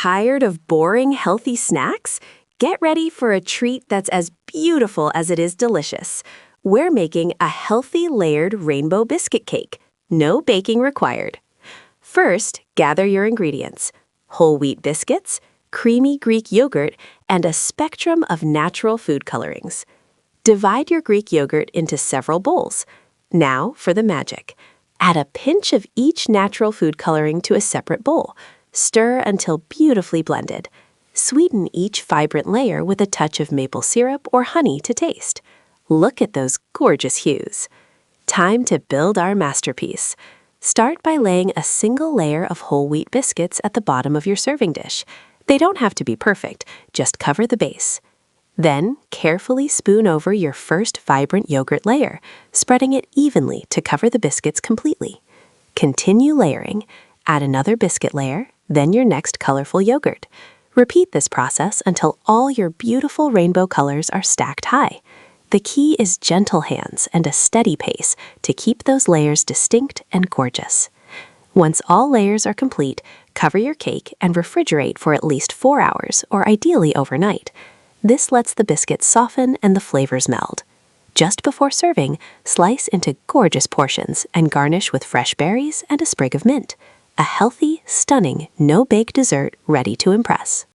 Tired of boring, healthy snacks? Get ready for a treat that's as beautiful as it is delicious. We're making a healthy layered rainbow biscuit cake. No baking required. First, gather your ingredients: whole wheat biscuits, creamy Greek yogurt, and a spectrum of natural food colorings. Divide your Greek yogurt into several bowls. Now for the magic. Add a pinch of each natural food coloring to a separate bowl. Stir until beautifully blended. Sweeten each vibrant layer with a touch of maple syrup or honey to taste. Look at those gorgeous hues. Time to build our masterpiece. Start by laying a single layer of whole wheat biscuits at the bottom of your serving dish. They don't have to be perfect, just cover the base. Then, carefully spoon over your first vibrant yogurt layer, spreading it evenly to cover the biscuits completely. Continue layering. Add another biscuit layer, then your next colorful yogurt. Repeat this process until all your beautiful rainbow colors are stacked high. The key is gentle hands and a steady pace to keep those layers distinct and gorgeous. Once all layers are complete, cover your cake and refrigerate for at least 4 hours, or ideally overnight. This lets the biscuits soften and the flavors meld. Just before serving, slice into gorgeous portions and garnish with fresh berries and a sprig of mint. A healthy, stunning, no-bake dessert ready to impress.